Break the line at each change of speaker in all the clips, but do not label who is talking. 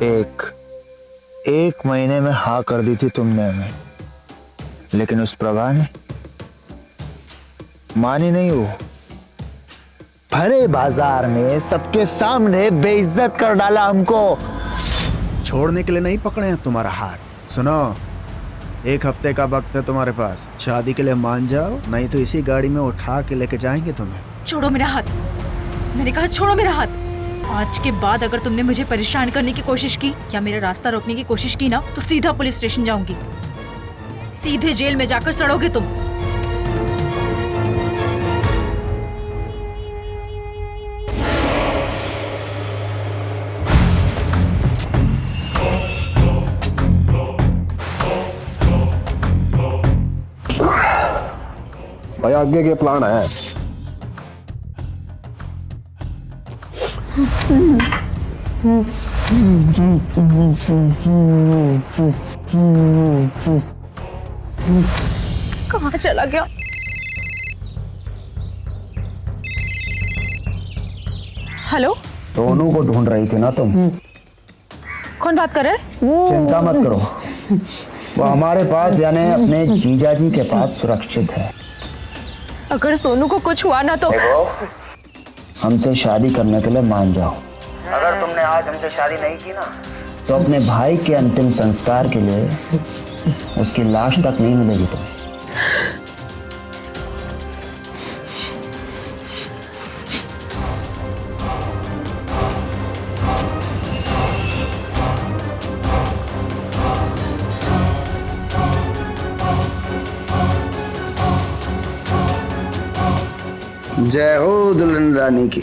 एक महीने में हाँ कर दी थी तुमने हमें, लेकिन उस प्रभा ने मानी नहीं। वो भरे बाजार में सबके सामने बेइज्जत कर डाला हमको।
छोड़ने के लिए नहीं पकड़े हैं तुम्हारा हाथ। सुनो, 1 हफ्ते का वक्त है तुम्हारे पास। शादी के लिए मान जाओ, नहीं तो इसी गाड़ी में उठा के लेके जाएंगे तुम्हें।
छोड़ो मेरा हाथ, मैंने कहा छोड़ो मेरा हाथ। आज के बाद अगर तुमने मुझे परेशान करने की कोशिश की या मेरा रास्ता रोकने की कोशिश की ना, तो सीधा पुलिस स्टेशन जाऊंगी। सीधे जेल में जाकर सड़ोगे तुम।
भाई आगे के प्लान है।
कहाँ चला गया? हेलो,
दोनों को ढूंढ रही थी ना तुम?
कौन बात कर रहे हैं?
चिंता मत करो, वो हमारे पास यानी अपने जीजा जी के पास सुरक्षित है।
अगर सोनू को कुछ हुआ ना तो
हमसे शादी करने के लिए मान जाओ। अगर तुमने आज हमसे शादी नहीं की ना, तो अपने भाई के अंतिम संस्कार के लिए उसकी लाश तक नहीं मिलेगी तुम्हें।
जय हो दुल्हन रानी की।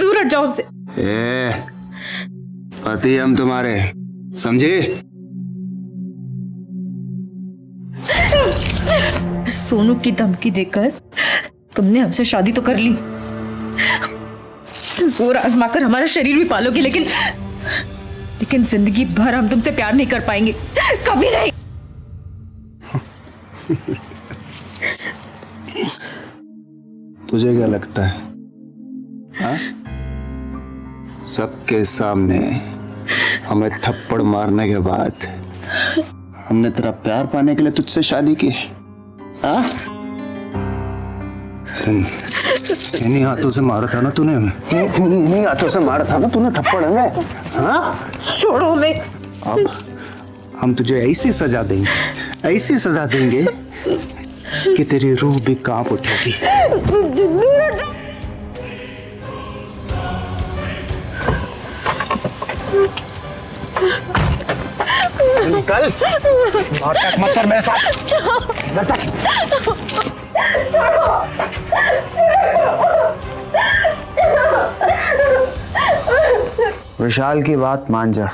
दूर हट जाओ हमसे।
पति हम तुम्हारे, समझे?
सोनू की धमकी देकर तुमने हमसे शादी तो कर ली, जोर आजमाकर हमारा शरीर भी पालोगे, लेकिन जिंदगी भर हम तुमसे प्यार नहीं कर पाएंगे, कभी नहीं।
तुझे क्या लगता है? हाँ? सबके सामने हमें थप्पड़ मारने के बाद हमने तेरा प्यार पाने के लिए तुझसे शादी की? हाँ? इन्हीं हाथों से मारा था ना तूने हमें? इन्हीं हाथों से मारा था ना तूने थप्पड़ हमें? हाँ?
छोड़ो हमें।
अब हम तुझे ऐसी सजा देंगे, ऐसी सजा देंगे कि तेरी रूह भी कांप उठेगी।
कल मत कर मेरे साथ। विशाल की बात मान जा,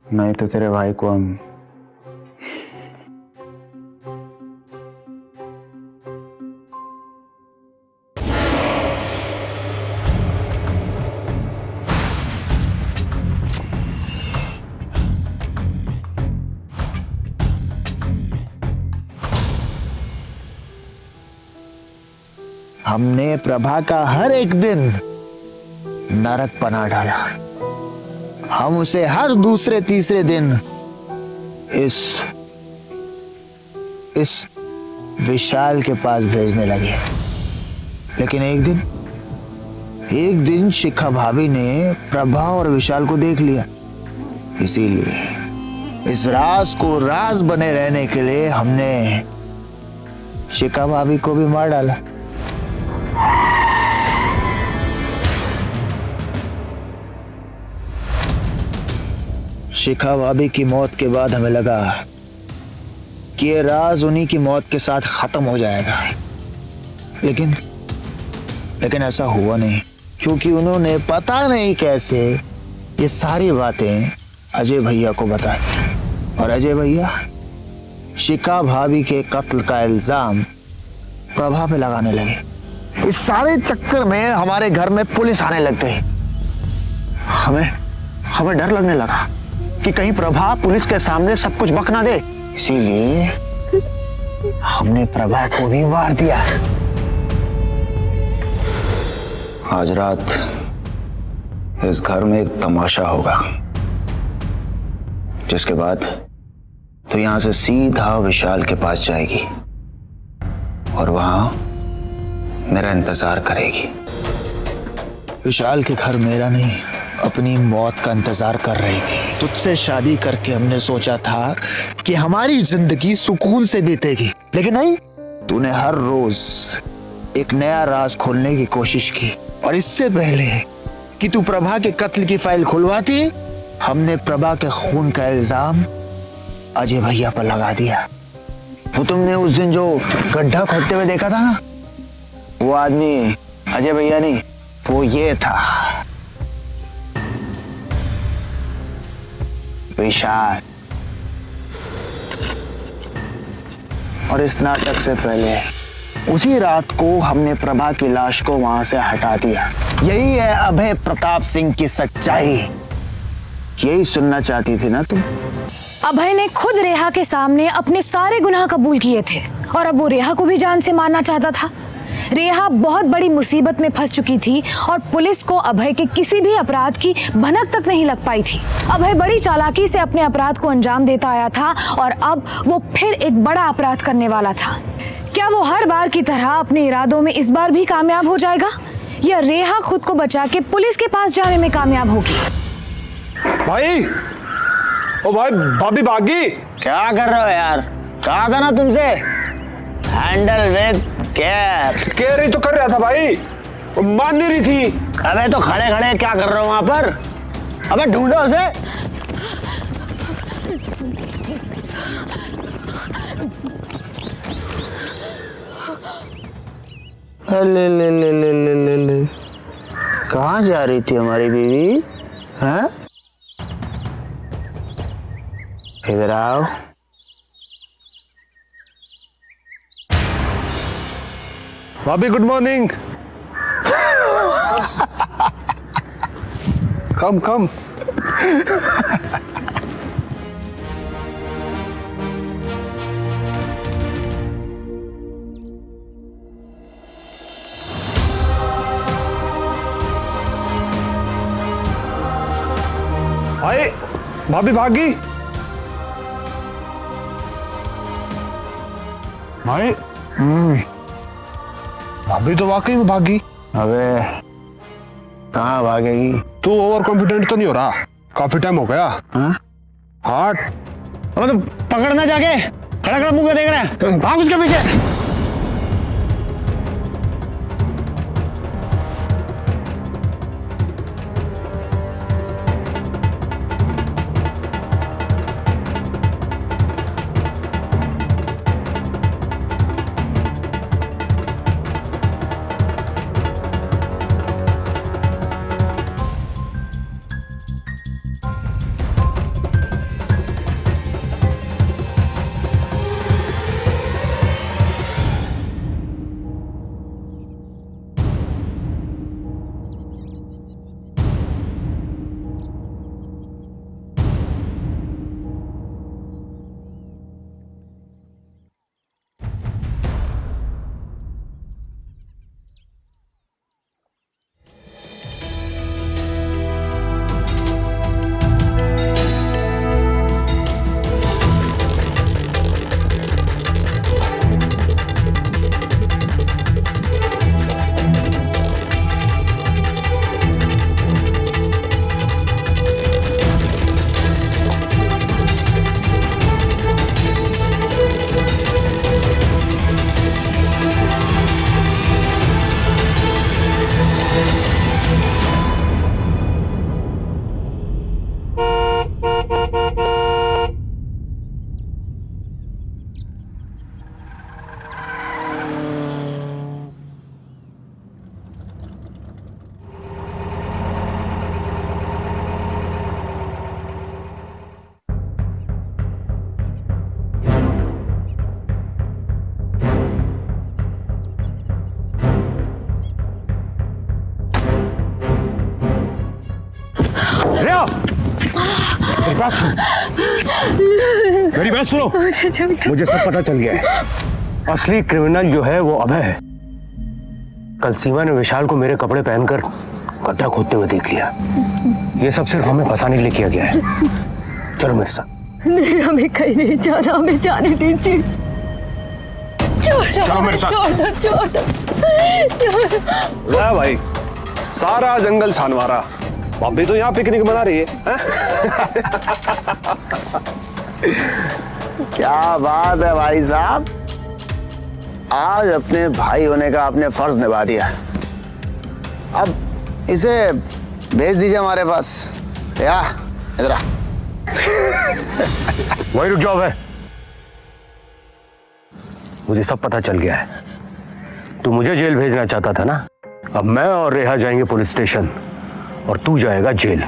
नहीं तो तेरे भाई को हम हमने प्रभा का हर एक दिन नरक बना डाला। हम उसे हर दूसरे तीसरे दिन इस विशाल के पास भेजने लगे। लेकिन एक दिन शिखा भाभी ने प्रभा और विशाल को देख लिया। इसीलिए इस राज को राज बने रहने के लिए हमने शिखा भाभी को भी मार डाला। शिखा भाभी की मौत के बाद हमें लगा कि ये राज उन्हीं की मौत के साथ खत्म हो जाएगा, लेकिन ऐसा हुआ नहीं, क्योंकि उन्होंने पता नहीं कैसे ये सारी बातें अजय भैया को बता दी। और अजय भैया शिखा भाभी के कत्ल का इल्जाम प्रभा पे लगाने लगे। इस सारे चक्कर में हमारे घर में पुलिस आने लग गई। हमें डर लगने लगा कि कहीं प्रभा पुलिस के सामने सब कुछ बक ना दे। हमने प्रभा को भी मार दिया।
आज रात इस घर में एक तमाशा होगा, जिसके बाद तो यहां से सीधा विशाल के पास जाएगी और वहां मेरा इंतजार करेगी।
विशाल के घर मेरा नहीं, अपनी मौत का इंतजार कर रही थी। तुझसे शादी करके हमने सोचा था कि हमारी जिंदगी सुकून से बीतेगी, लेकिन नहीं, तूने हर रोज एक नया राज खोलने की कोशिश की। और इससे पहले कि तू प्रभा के कत्ल की फाइल खुलवाती, हमने प्रभा के खून का इल्जाम अजय भैया पर लगा दिया। वो तुमने उस दिन जो गड्ढा खोदते हुए देखा था ना, वो आदमी अजय भैया नहीं, वो ये था, विशाल। और इस नाटक से पहले उसी रात को हमने प्रभा की लाश को वहां से हटा दिया। यही है अभय प्रताप सिंह की सच्चाई। यही सुनना चाहती थी ना तुम?
अभय ने खुद रेहा के सामने अपने सारे गुनाह कबूल किए थे और अब वो रेहा को भी जान से मारना चाहता था। रेहा बहुत बड़ी मुसीबत में फंस चुकी थी और पुलिस को अभय के किसी भी अपराध की भनक तक नहीं लग पाई थी। अभय बड़ी चालाकी से अपने अपराध को अंजाम देता आया था और अब वो फिर एक बड़ा अपराध करने वाला था। क्या वो हर बार की तरह अपने इरादों में इस बार भी कामयाब हो जाएगा या रेहा खुद को बचा के पुलिस के पास जाने में कामयाब होगी?
भाई, ओ भाई, भाभी भागी।
क्या कर रहे हो यार? कहा था ना तुमसे, हैंडल विद केयर।
केयर ही तो कर रहा था भाई, वो मान नहीं रही थी।
अबे तो खड़े खड़े क्या कर रहे हो वहां पर? अबे ढूंढो उसे। ले ले ले ले ले ले ले, कहाँ जा रही थी हमारी बीवी? हैं? इधर आओ।
भाभी गुड मॉर्निंग। कम कम। भाई, भाभी भागी। भाई, भाभी तो वाकई में भागी।
अबे कहाँ भागेगी?
तू ओवर कॉन्फिडेंट तो नहीं हो रहा? काफी टाइम हो गया।
हाँ?
हार्ट।
अबे तो पकड़ना जाके, खड़ा खड़ा मुंह देख रहा है, भाग उसके पीछे।
मेरी बात सुनो, मुझे सब पता चल गया है।
असली क्रिमिनल जो है वो अभय है। कल सीमा ने विशाल को मेरे कपड़े पहनकर गड्ढा खोदते हुए देख लिया। ये सब सिर्फ हमें फंसाने के लिए किया गया है। चलो मेरे साथ।
नहीं, हमें कहीं नहीं जाना, हमें जाने दीजिए।
चलो मेरे साथ।
छोड़ दो।
ले भाई, सारा जंगल छान मारा, भाभी तो यहाँ पिकनिक मना रही है।
क्या बात है भाई साहब, आज अपने भाई होने का आपने फर्ज निभा दिया। अब इसे भेज दीजिए हमारे पास। या इधर आ।
वही रुक जाओ भाई, मुझे सब पता चल गया है। तू मुझे जेल भेजना चाहता था ना, अब मैं और रेहा जाएंगे पुलिस स्टेशन और तू जाएगा जेल।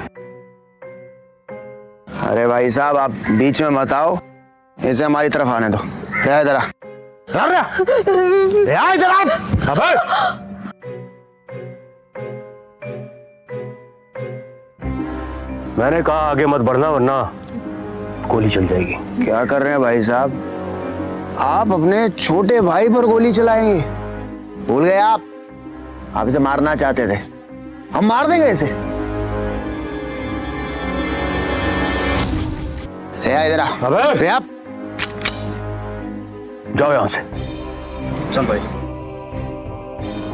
अरे भाई साहब, आप बीच में मत आओ, इसे हमारी तरफ आने दो। रेहा इधर आ। रेहा इधर आ।
अबे! मैंने कहा आगे मत बढ़ना वरना गोली चल जाएगी।
क्या कर रहे हैं भाई साहब, आप अपने छोटे भाई पर गोली चलाएंगे? भूल गए आप इसे मारना चाहते थे, हम मार देंगे इसे। रेहा इधर आ।
अबे!
रेहा,
जाओ यहां से।
चल भाई,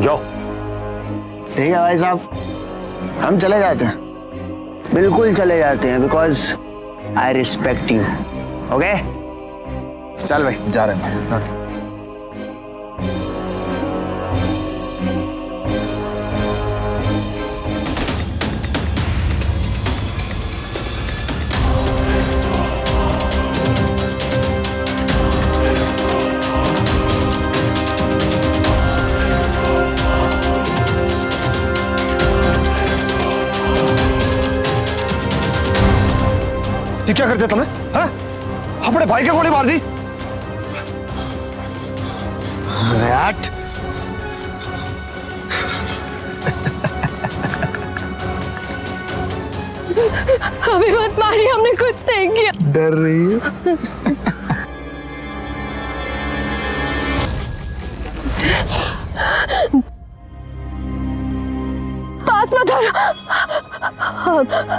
जाओ।
ठीक है भाई साहब, हम चले जाते हैं, बिल्कुल चले जाते हैं, because I respect you. Okay, चल भाई, जा रहे हैं।
ये क्या करते तुमने? हाँ? अपने भाई के गोली मार दी।
रेहाट,
हमें मत मारिए, हमने कुछ नहीं किया।
डर रही है?
पास मत आओ,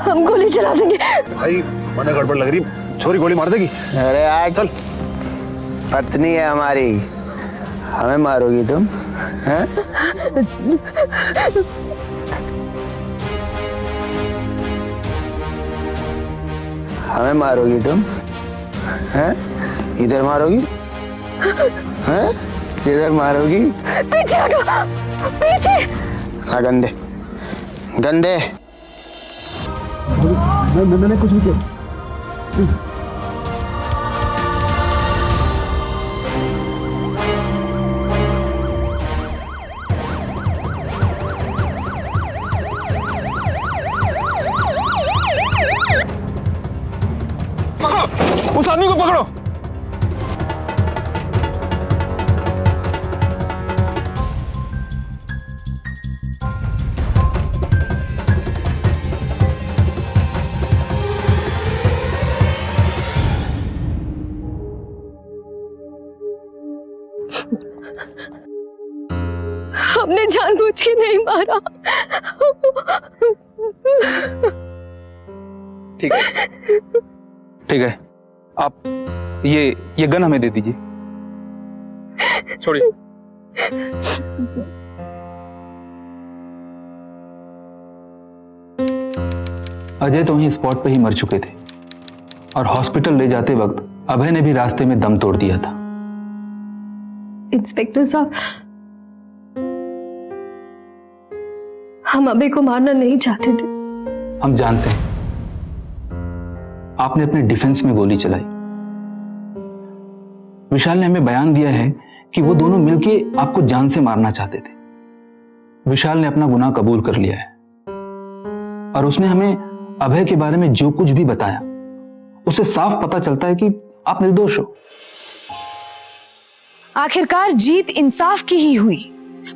हम गोली चला देंगे।
भाई मने गड़बड़ लग रही, छोरी गोली मार देगी।
अरे आज
चल,
पत्नी है हमारी, हमें मारोगी तुम? हैं? हमें मारोगी तुम? हैं? इधर मारोगी? हैं? किधर मारोगी?
पीछे हटो, पीछे।
हाँ, गंदे गंदे।
मैंने कुछ नहीं किया। पकड़ो, उस आदमी को पकड़ो।
हमने जानबूझ के नहीं मारा।
ठीक है, ठीक है, आप ये गन हमें दे दीजिए।
छोड़िए।
अजय तो वहीं स्पॉट पे ही मर चुके थे और हॉस्पिटल ले जाते वक्त अभय ने भी रास्ते में दम तोड़ दिया था।
इंस्पेक्टर साहब, हम अभय को मारना नहीं चाहते थे।
हम जानते हैं आपने अपने डिफेंस में गोली चलाई। विशाल ने हमें बयान दिया है कि वो दोनों मिलके आपको जान से मारना चाहते थे। विशाल ने अपना गुनाह कबूल कर लिया है और उसने हमें अभय के बारे में जो कुछ भी बताया उससे साफ पता चलता है कि आप निर्दोष हो।
आखिरकार जीत इंसाफ की ही हुई,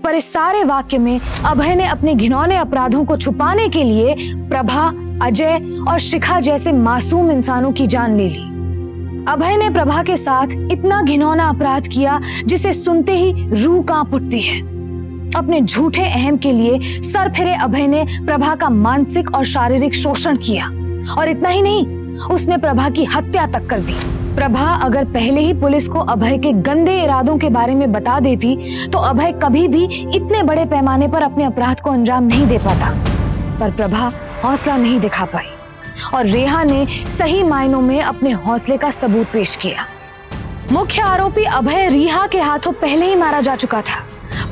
पर इस सारे वाक्य में अभय ने अपने घिनौने अपराधों को छुपाने के लिए प्रभा, अजय और शिखा जैसे मासूम इंसानों की जान ले ली। अभय ने प्रभा के साथ इतना घिनौना अपराध किया जिसे सुनते ही रूह कांप उठती है। अपने झूठे अहम के लिए सरफिरे अभय ने प्रभा का मानसिक और शारीरिक शोषण किया और इतना ही नहीं, उसने प्रभा की हत्या तक कर दी। प्रभा अगर पहले ही पुलिस को अभय के गंदे इरादों के बारे में बता देती तो अभय कभी भी इतने बड़े पैमाने पर अपने अपराध को अंजाम नहीं दे पाता। पर प्रभा हौसला नहीं दिखा पाई और रेहा ने सही मायनों में अपने हौसले का सबूत पेश किया। मुख्य आरोपी अभय रेहा के हाथों पहले ही मारा जा चुका था।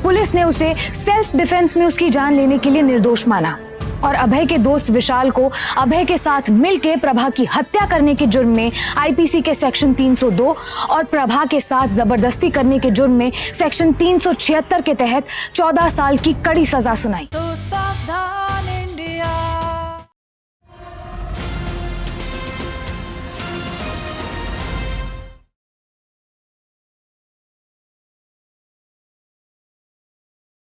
पुलिस ने उसे सेल्फ डिफेंस में उसकी जान लेने के लिए निर्दोष माना और अभय के दोस्त विशाल को अभय के साथ मिलकर प्रभा की हत्या करने के जुर्म में आईपीसी के सेक्शन 302 और प्रभा के साथ जबरदस्ती करने के जुर्म में सेक्शन 376 के तहत 14 साल की कड़ी सजा सुनाई।
तो